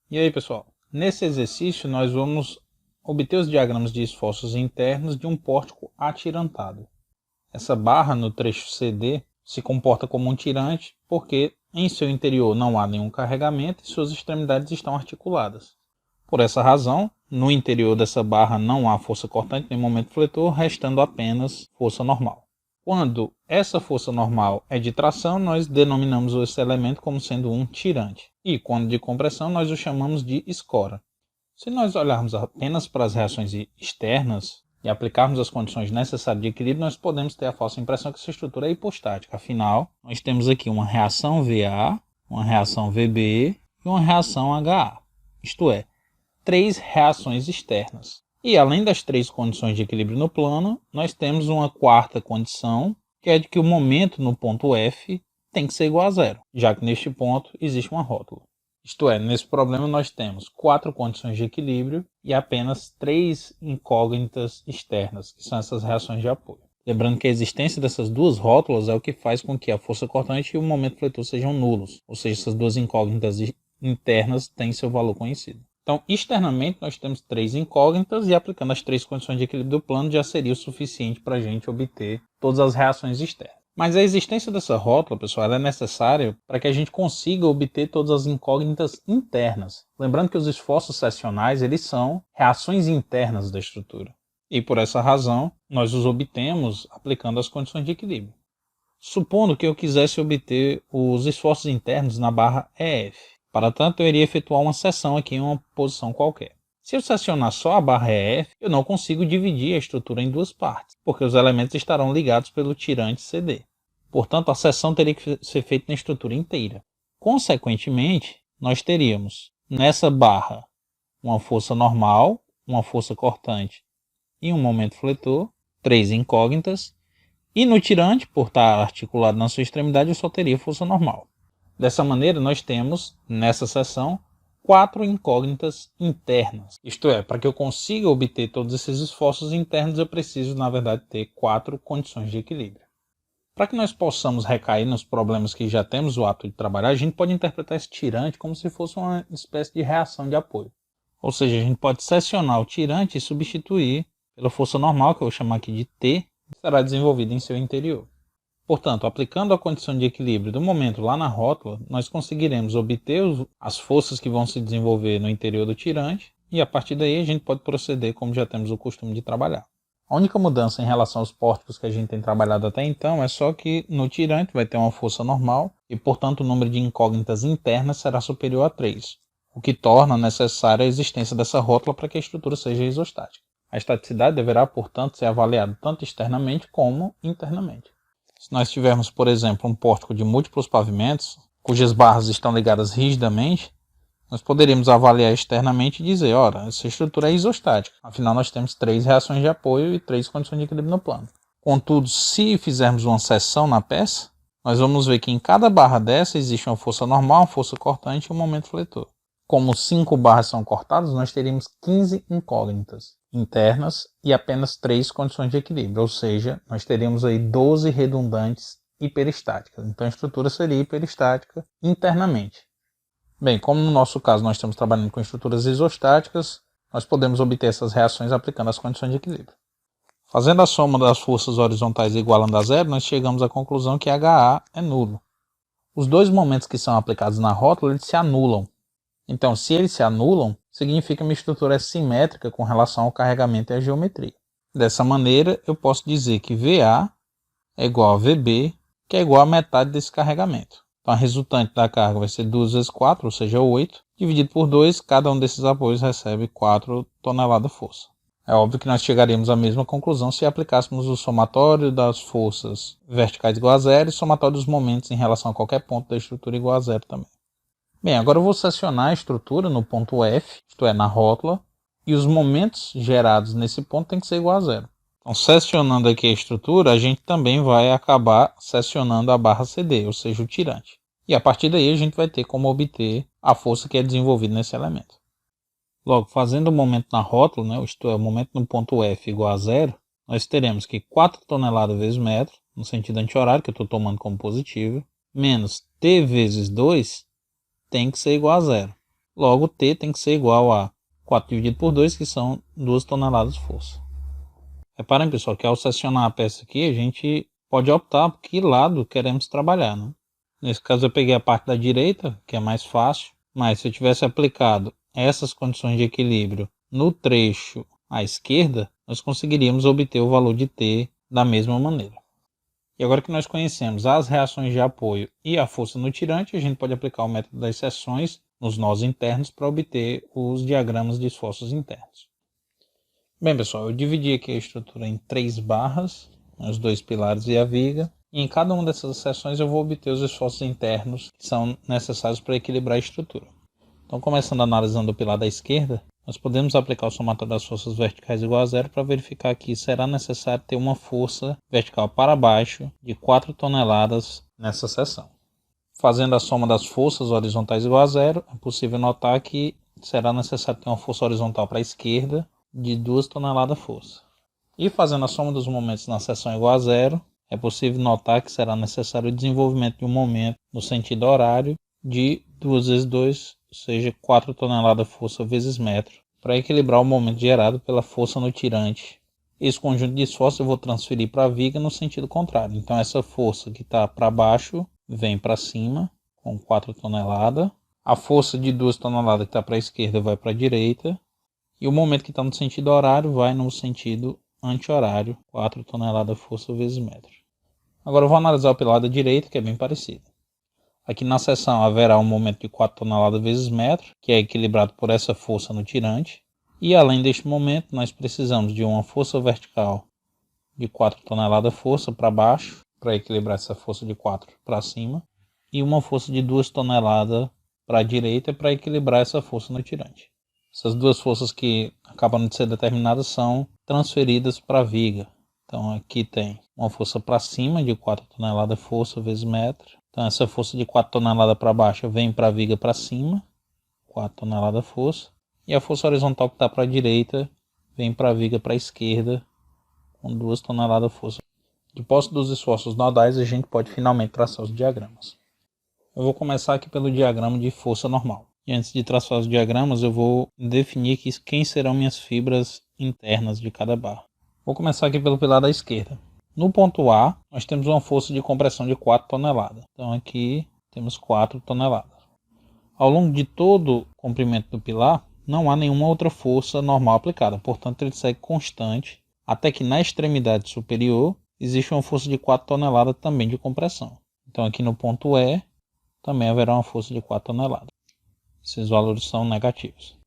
E aí, pessoal? Nesse exercício nós vamos obter os diagramas de esforços internos de um pórtico atirantado. Essa barra no trecho CD se comporta como um tirante porque em seu interior não há nenhum carregamento e suas extremidades estão articuladas. Por essa razão, no interior dessa barra não há força cortante nem momento fletor, restando apenas força normal. Quando essa força normal é de tração, nós denominamos esse elemento como sendo um tirante. E quando de compressão, nós o chamamos de escora. Se nós olharmos apenas para as reações externas e aplicarmos as condições necessárias de equilíbrio, nós podemos ter a falsa impressão que essa estrutura é hipostática. Afinal, nós temos aqui uma reação VA, uma reação VB e uma reação HA. Isto é, 3 reações externas. E além das 3 condições de equilíbrio no plano, nós temos uma quarta condição, que é de que o momento no ponto F tem que ser igual a zero, já que neste ponto existe uma rótula. Isto é, nesse problema nós temos 4 condições de equilíbrio e apenas 3 incógnitas externas, que são essas reações de apoio. Lembrando que a existência dessas duas rótulas é o que faz com que a força cortante e o momento fletor sejam nulos, ou seja, essas duas incógnitas internas têm seu valor conhecido. Então, externamente, nós temos 3 incógnitas e aplicando as 3 condições de equilíbrio do plano já seria o suficiente para a gente obter todas as reações externas. Mas a existência dessa rótula, pessoal, ela é necessária para que a gente consiga obter todas as incógnitas internas. Lembrando que os esforços secionais eles são reações internas da estrutura. E por essa razão, nós os obtemos aplicando as condições de equilíbrio. Supondo que eu quisesse obter os esforços internos na barra EF. Para tanto, eu iria efetuar uma seção aqui em uma posição qualquer. Se eu secionar só a barra EF, eu não consigo dividir a estrutura em 2 partes, porque os elementos estarão ligados pelo tirante CD. Portanto, a seção teria que ser feita na estrutura inteira. Consequentemente, nós teríamos nessa barra uma força normal, uma força cortante e um momento fletor, 3 incógnitas, e no tirante, por estar articulado na sua extremidade, eu só teria força normal. Dessa maneira, nós temos, nessa seção, 4 incógnitas internas. Isto é, para que eu consiga obter todos esses esforços internos, eu preciso, na verdade, ter 4 condições de equilíbrio. Para que nós possamos recair nos problemas que já temos o hábito de trabalhar, a gente pode interpretar esse tirante como se fosse uma espécie de reação de apoio. Ou seja, a gente pode secionar o tirante e substituir pela força normal, que eu vou chamar aqui de T, que será desenvolvida em seu interior. Portanto, aplicando a condição de equilíbrio do momento lá na rótula, nós conseguiremos obter as forças que vão se desenvolver no interior do tirante e a partir daí a gente pode proceder como já temos o costume de trabalhar. A única mudança em relação aos pórticos que a gente tem trabalhado até então é só que no tirante vai ter uma força normal e, portanto, o número de incógnitas internas será superior a 3, o que torna necessária a existência dessa rótula para que a estrutura seja isostática. A estaticidade deverá, portanto, ser avaliada tanto externamente como internamente. Se nós tivermos, por exemplo, um pórtico de múltiplos pavimentos, cujas barras estão ligadas rigidamente, nós poderíamos avaliar externamente e dizer, ora, essa estrutura é isostática. Afinal, nós temos 3 reações de apoio e 3 condições de equilíbrio no plano. Contudo, se fizermos uma seção na peça, nós vamos ver que em cada barra dessa existe uma força normal, uma força cortante e um momento fletor. Como 5 barras são cortadas, nós teríamos 15 incógnitas internas e apenas 3 condições de equilíbrio, ou seja, nós teríamos aí 12 redundantes hiperestáticas. Então a estrutura seria hiperestática internamente. Bem, como no nosso caso nós estamos trabalhando com estruturas isostáticas, nós podemos obter essas reações aplicando as condições de equilíbrio. Fazendo a soma das forças horizontais igualando a zero, nós chegamos à conclusão que HA é nulo. Os 2 momentos que são aplicados na rótula eles se anulam. Então, se eles se anulam, significa que a minha estrutura é simétrica com relação ao carregamento e à geometria. Dessa maneira, eu posso dizer que VA é igual a VB, que é igual a metade desse carregamento. Então, a resultante da carga vai ser 2 vezes 4, ou seja, 8. Dividido por 2, cada um desses apoios recebe 4 toneladas de força. É óbvio que nós chegaríamos à mesma conclusão se aplicássemos o somatório das forças verticais igual a zero e o somatório dos momentos em relação a qualquer ponto da estrutura igual a zero também. Bem, agora eu vou secionar a estrutura no ponto F, isto é, na rótula, e os momentos gerados nesse ponto tem que ser igual a zero. Então, secionando aqui a estrutura, a gente também vai acabar secionando a barra CD, ou seja, o tirante. E a partir daí a gente vai ter como obter a força que é desenvolvida nesse elemento. Logo, fazendo o momento na rótula, né, isto é, o momento no ponto F igual a zero, nós teremos que 4 toneladas vezes metro, no sentido anti-horário, que eu estou tomando como positivo, menos T vezes 2 tem que ser igual a 0. Logo, T tem que ser igual a 4 dividido por 2, que são 2 toneladas de força. Reparem, pessoal, que ao seccionar a peça aqui, a gente pode optar por que lado queremos trabalhar, né? Nesse caso, eu peguei a parte da direita, que é mais fácil, mas se eu tivesse aplicado essas condições de equilíbrio no trecho à esquerda, nós conseguiríamos obter o valor de T da mesma maneira. E agora que nós conhecemos as reações de apoio e a força no tirante, a gente pode aplicar o método das seções nos nós internos para obter os diagramas de esforços internos. Bem, pessoal, eu dividi aqui a estrutura em 3 barras, os 2 pilares e a viga. E em cada uma dessas seções eu vou obter os esforços internos que são necessários para equilibrar a estrutura. Então, começando analisando o pilar da esquerda, nós podemos aplicar o somatório das forças verticais igual a 0 para verificar que será necessário ter uma força vertical para baixo de 4 toneladas nessa seção. Fazendo a soma das forças horizontais igual a 0, é possível notar que será necessário ter uma força horizontal para a esquerda de 2 toneladas força. E fazendo a soma dos momentos na seção igual a 0, é possível notar que será necessário o desenvolvimento de um momento no sentido horário de 2 vezes 2, ou seja, 4 toneladas força vezes metro, para equilibrar o momento gerado pela força no tirante. Esse conjunto de esforços eu vou transferir para a viga no sentido contrário. Então essa força que está para baixo vem para cima com 4 toneladas. A força de 2 toneladas que está para a esquerda vai para a direita. E o momento que está no sentido horário vai no sentido anti-horário, 4 toneladas força vezes metro. Agora eu vou analisar o pilar da direita, que é bem parecido. Aqui na seção haverá um momento de 4 toneladas vezes metro, que é equilibrado por essa força no tirante. E além deste momento, nós precisamos de uma força vertical de 4 toneladas força para baixo, para equilibrar essa força de 4 para cima. E uma força de 2 toneladas para a direita para equilibrar essa força no tirante. Essas duas forças que acabam de ser determinadas são transferidas para a viga. Então aqui tem uma força para cima de 4 toneladas força vezes metro. Então essa força de 4 toneladas para baixo vem para a viga para cima, 4 toneladas força. E a força horizontal que está para a direita vem para a viga para a esquerda, com 2 toneladas força. De posse dos esforços nodais, a gente pode finalmente traçar os diagramas. Eu vou começar aqui pelo diagrama de força normal. E antes de traçar os diagramas, eu vou definir aqui quem serão minhas fibras internas de cada barra. Vou começar aqui pelo pilar da esquerda. No ponto A, nós temos uma força de compressão de 4 toneladas. Então aqui temos 4 toneladas. Ao longo de todo o comprimento do pilar, não há nenhuma outra força normal aplicada. Portanto, ele segue constante, até que na extremidade superior existe uma força de 4 toneladas também de compressão. Então aqui no ponto E, também haverá uma força de 4 toneladas. Esses valores são negativos.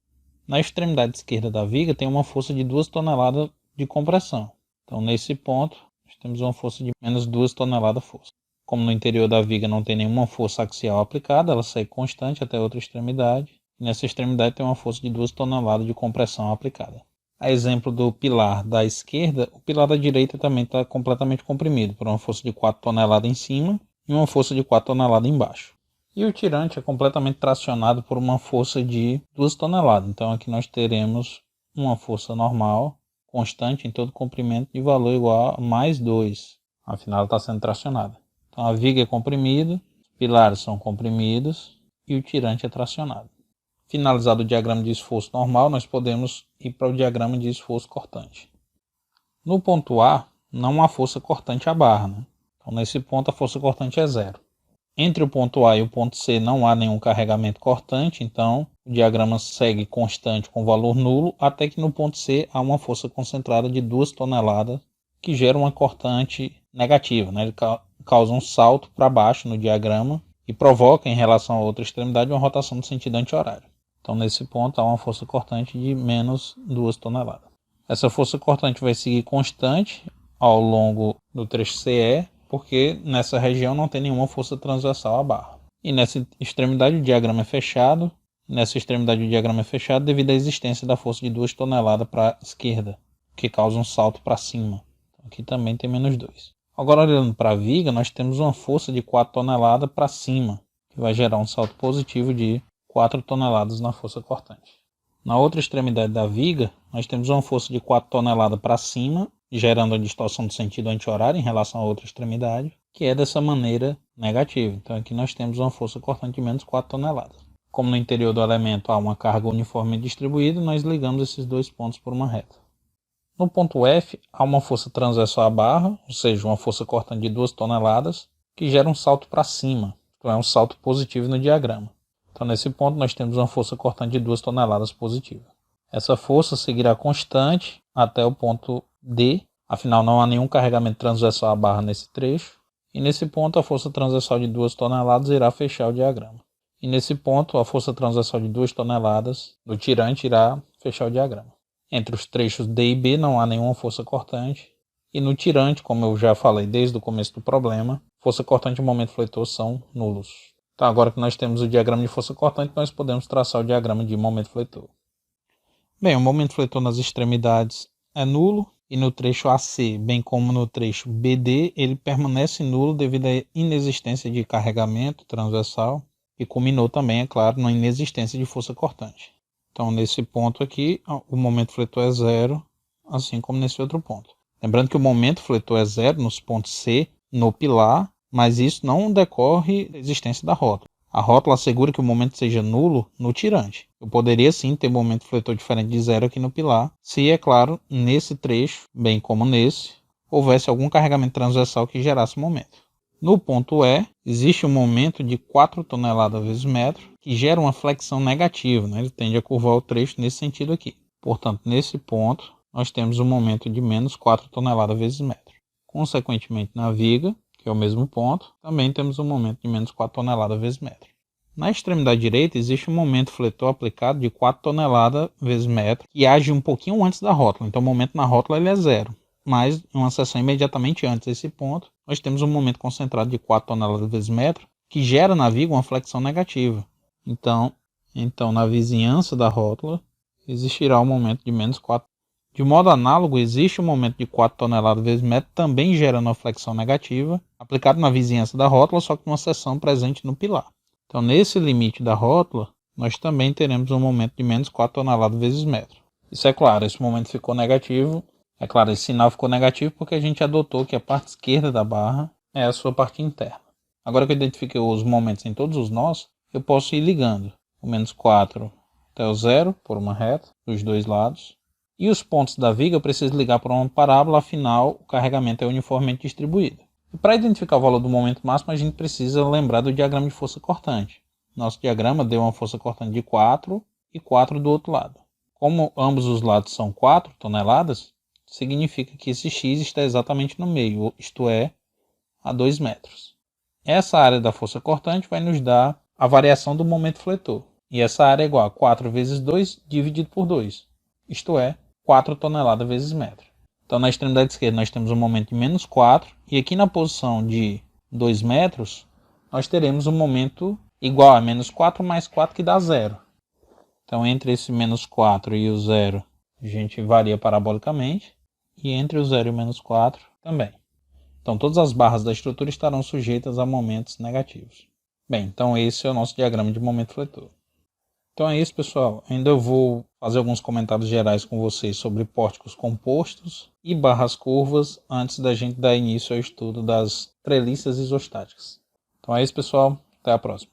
Na extremidade esquerda da viga tem uma força de 2 toneladas de compressão. Então nesse ponto nós temos uma força de menos 2 toneladas força. Como no interior da viga não tem nenhuma força axial aplicada, ela segue constante até outra extremidade. E nessa extremidade tem uma força de 2 toneladas de compressão aplicada. A exemplo do pilar da esquerda, o pilar da direita também está completamente comprimido por uma força de 4 toneladas em cima e uma força de 4 toneladas embaixo. E o tirante é completamente tracionado por uma força de 2 toneladas. Então aqui nós teremos uma força normal, constante em todo o comprimento, de valor igual a mais 2. Afinal, ela está sendo tracionada. Então a viga é comprimida, os pilares são comprimidos e o tirante é tracionado. Finalizado o diagrama de esforço normal, nós podemos ir para o diagrama de esforço cortante. No ponto A, não há força cortante à barra, né? Então nesse ponto a força cortante é 0. Entre o ponto A e o ponto C não há nenhum carregamento cortante, então o diagrama segue constante com valor nulo, até que no ponto C há uma força concentrada de 2 toneladas que gera uma cortante negativa, né? Ele causa um salto para baixo no diagrama e provoca em relação à outra extremidade uma rotação no sentido anti-horário. Então nesse ponto há uma força cortante de menos 2 toneladas. Essa força cortante vai seguir constante ao longo do trecho CE, porque nessa região não tem nenhuma força transversal à barra. E nessa extremidade o diagrama é fechado. Nessa extremidade o diagrama é fechado devido à existência da força de 2 toneladas para a esquerda, que causa um salto para cima. Então, aqui também tem menos 2. Agora olhando para a viga, nós temos uma força de 4 toneladas para cima, que vai gerar um salto positivo de 4 toneladas na força cortante. Na outra extremidade da viga, nós temos uma força de 4 toneladas para cima, gerando a distorção do sentido anti-horário em relação à outra extremidade. que é dessa maneira negativa. Então aqui nós temos uma força cortante de menos 4 toneladas. Como no interior do elemento há uma carga uniforme distribuída, nós ligamos esses dois pontos por uma reta. No ponto F, há uma força transversal à barra, ou seja, uma força cortante de 2 toneladas, que gera um salto para cima, então é um salto positivo no diagrama. Então nesse ponto nós temos uma força cortante de 2 toneladas positiva. Essa força seguirá constante até o ponto D, afinal não há nenhum carregamento transversal à barra nesse trecho, e nesse ponto a força transversal de 2 toneladas irá fechar o diagrama. E nesse ponto a força transversal de 2 toneladas do tirante irá fechar o diagrama. Entre os trechos D e B não há nenhuma força cortante, e no tirante, como eu já falei desde o começo do problema, força cortante e momento fletor são nulos. Então agora que nós temos o diagrama de força cortante, nós podemos traçar o diagrama de momento fletor. Bem, o momento fletor nas extremidades é nulo, e no trecho AC, bem como no trecho BD, ele permanece nulo devido à inexistência de carregamento transversal, e culminou também, é claro, na inexistência de força cortante. Então, nesse ponto aqui, o momento fletor é zero, assim como nesse outro ponto. Lembrando que o momento fletor é zero nos pontos C, no pilar, mas isso não decorre da existência da rótula. A rótula assegura que o momento seja nulo no tirante. Eu poderia sim ter momento fletor diferente de zero aqui no pilar, se, é claro, nesse trecho, bem como nesse, houvesse algum carregamento transversal que gerasse o momento. No ponto E, existe um momento de 4 toneladas vezes metro, que gera uma flexão negativa, né? Ele tende a curvar o trecho nesse sentido aqui. Portanto, nesse ponto, nós temos um momento de menos 4 toneladas vezes metro. Consequentemente, na viga, que é o mesmo ponto, também temos um momento de menos 4 toneladas vezes metro. Na extremidade direita, existe um momento fletor aplicado de 4 toneladas vezes metro, que age um pouquinho antes da rótula. Então, o momento na rótula ele é zero. Mas, em uma seção imediatamente antes desse ponto, nós temos um momento concentrado de 4 toneladas vezes metro, que gera na viga uma flexão negativa. Então, na vizinhança da rótula, existirá um momento de menos 4. De modo análogo, existe um momento de 4 toneladas vezes metro, também gerando uma flexão negativa, aplicado na vizinhança da rótula, só que numa seção presente no pilar. Então, nesse limite da rótula, nós também teremos um momento de menos 4 toneladas vezes metro. Isso é claro, esse momento ficou negativo. É claro, esse sinal ficou negativo porque a gente adotou que a parte esquerda da barra é a sua parte interna. Agora que eu identifiquei os momentos em todos os nós, eu posso ir ligando o menos 4 até o zero por uma reta, dos dois lados. E os pontos da viga eu preciso ligar para uma parábola, afinal o carregamento é uniformemente distribuído. E para identificar o valor do momento máximo, a gente precisa lembrar do diagrama de força cortante. Nosso diagrama deu uma força cortante de 4 e 4 do outro lado. Como ambos os lados são 4 toneladas, significa que esse x está exatamente no meio, isto é, a 2 metros. Essa área da força cortante vai nos dar a variação do momento fletor. E essa área é igual a 4 vezes 2 dividido por 2, isto é, 4 toneladas vezes metro. Então na extremidade esquerda nós temos um momento de menos 4, e aqui na posição de 2 metros, nós teremos um momento igual a menos 4 mais 4 que dá zero. Então entre esse menos 4 e o zero, a gente varia parabolicamente, e entre o 0 e o menos 4 também. Então todas as barras da estrutura estarão sujeitas a momentos negativos. Bem, então esse é o nosso diagrama de momento fletor. Então é isso, pessoal. Ainda vou fazer alguns comentários gerais com vocês sobre pórticos compostos e barras curvas antes da gente dar início ao estudo das treliças isostáticas. Então é isso, pessoal. Até a próxima.